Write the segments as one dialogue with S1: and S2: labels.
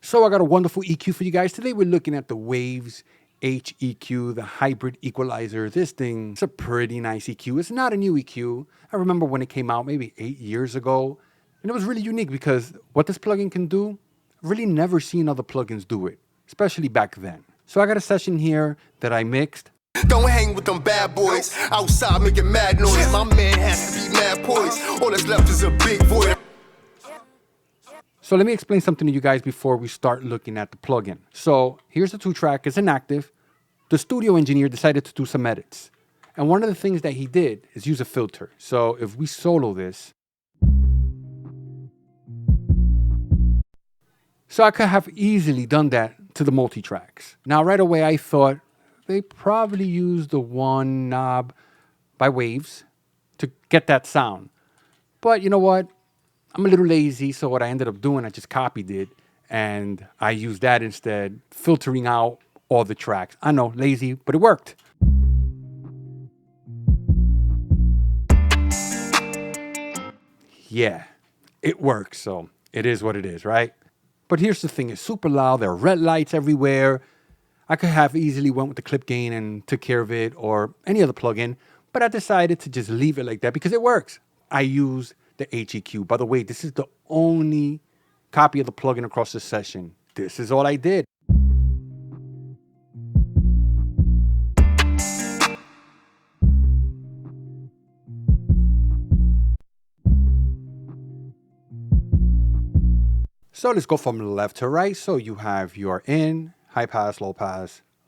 S1: So I got a wonderful EQ for you guys. Today we're looking at the Waves H-EQ, the hybrid equalizer. This thing is a pretty nice EQ. It's not a new EQ. I remember when it came out maybe 8 years ago. And it was really unique because what this plugin can do, I've really never seen other plugins do it, especially back then. So I got a session here that I mixed.
S2: Don't hang with them bad boys outside making mad noise. My man has to be mad poised. All that's left is a big void.
S1: So let me explain something to you guys before we start looking at the plugin. So here's the 2-track, it's inactive. The studio engineer decided to do some edits. And one of the things that he did is use a filter. So if we solo this, so I could have easily done that to the multi-tracks. Now right away I thought they probably used the one knob by Waves to get that sound. But you know what? I'm a little lazy, so what I ended up doing, I just copied it, and I used that instead, filtering out all the tracks. I know, lazy, but it worked. Yeah, it works, so it is what it is, right? But here's the thing, it's super loud, there are red lights everywhere. I could have easily went with the clip gain and took care of it, or any other plugin, but I decided to just leave it like that because it works. I use the H-EQ. By the way, this is the only copy of the plugin across the session. This is all I did. So let's go from left to right. So you have your in, high pass,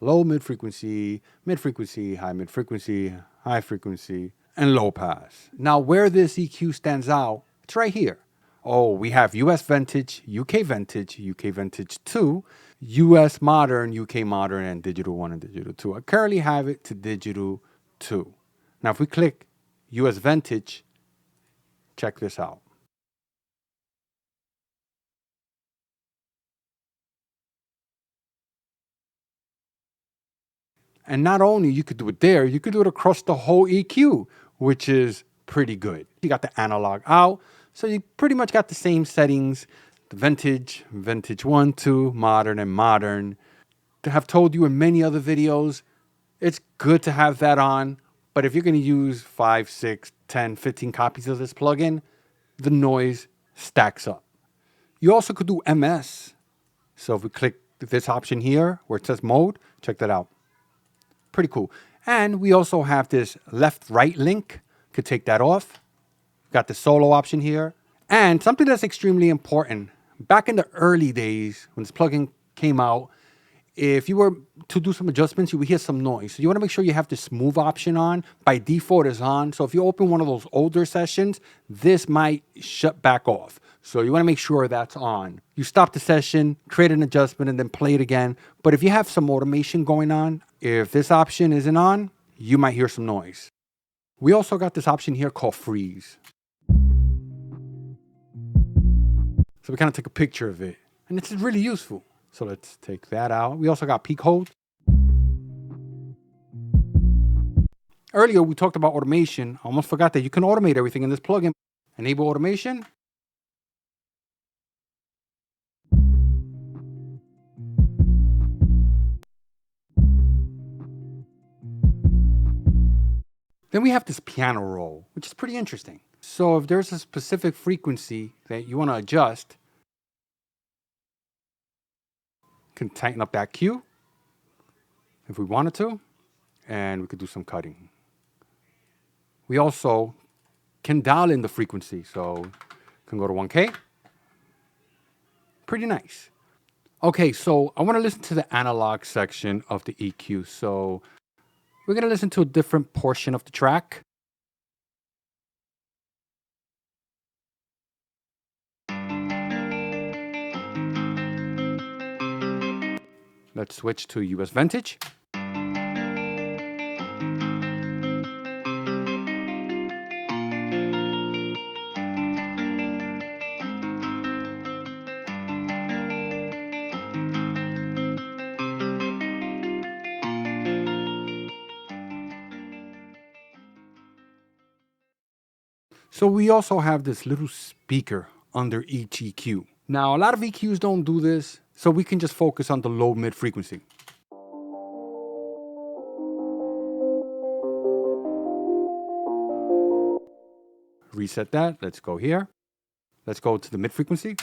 S1: low mid-frequency, high mid-frequency, high frequency, and low pass. Now where this EQ stands out, it's right here. Oh, we have US Vintage, UK Vintage, UK Vintage 2, US Modern, UK Modern, and Digital 1 and Digital 2. I currently have it to Digital 2. Now if we click US Vintage, check this out. And not only you could do it there, you could do it across the whole EQ, which is pretty good. You got the analog out, so you pretty much got the same settings, the vintage, vintage 1, 2, modern, and modern. To have told you in many other videos, it's good to have that on, but if you're gonna use 5, 6, 10, 15 copies of this plugin, the noise stacks up. You also could do MS. So if we click this option here, where it says mode, check that out. Pretty cool. And we also have this left-right link. Could take that off. Got the solo option here. And something that's extremely important. Back in the early days, when this plugin came out, if you were to do some adjustments, you would hear some noise. So you want to make sure you have the smooth option on. By default, it's on. So if you open one of those older sessions, this might shut back off. So you want to make sure that's on. You stop the session, create an adjustment, and then play it again. But if you have some automation going on, if this option isn't on, you might hear some noise. We also got this option here called freeze. So we kind of take a picture of it, and it's really useful. So let's take that out. We also got peak hold. Earlier, we talked about automation. I almost forgot that you can automate everything in this plugin. Enable automation. Then we have this piano roll, which is pretty interesting. So if there's a specific frequency that you want to adjust, you can tighten up that Q if we wanted to, and we could do some cutting. We also can dial in the frequency, so you can go to 1K. Pretty nice. Okay, so I want to listen to the analog section of the EQ. So we're going to listen to a different portion of the track. Let's switch to US Vintage. So we also have this little speaker under each EQ. Now, a lot of EQs don't do this, So we can just focus on the low mid frequency. Reset that. Let's go here. Let's go to the mid frequency.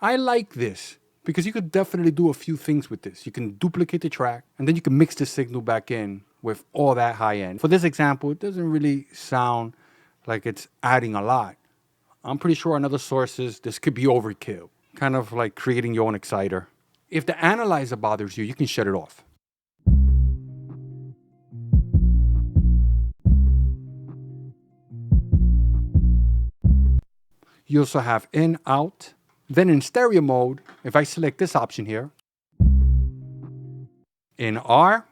S1: I like this because you could definitely do a few things with this. You can duplicate the track and then you can mix the signal back in with all that high end. For this example, it doesn't really sound like it's adding a lot. I'm pretty sure on other sources, this could be overkill, kind of like creating your own exciter. If the analyzer bothers you, you can shut it off. You also have in, out. Then in stereo mode, if I select this option here, in R,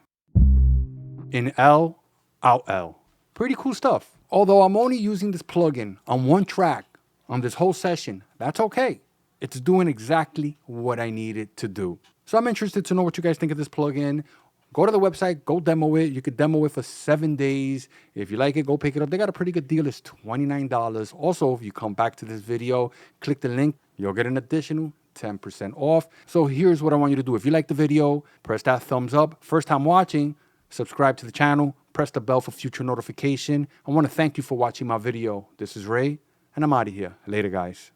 S1: in L, out L. Pretty cool stuff. Although I'm only using this plugin on one track on this whole session, that's okay. It's doing exactly what I need it to do. So I'm interested to know what you guys think of this plugin. Go to the website, go demo it. You could demo it for 7 days. If you like it, go pick it up. They got a pretty good deal. It's $29. Also, if you come back to this video, click the link, you'll get an additional 10% off. So here's what I want you to do. If you like the video, press that thumbs up. First time watching, subscribe to the channel, press the bell for future notification. I want to thank you for watching my video. This is Ray, and I'm out of here. Later, guys.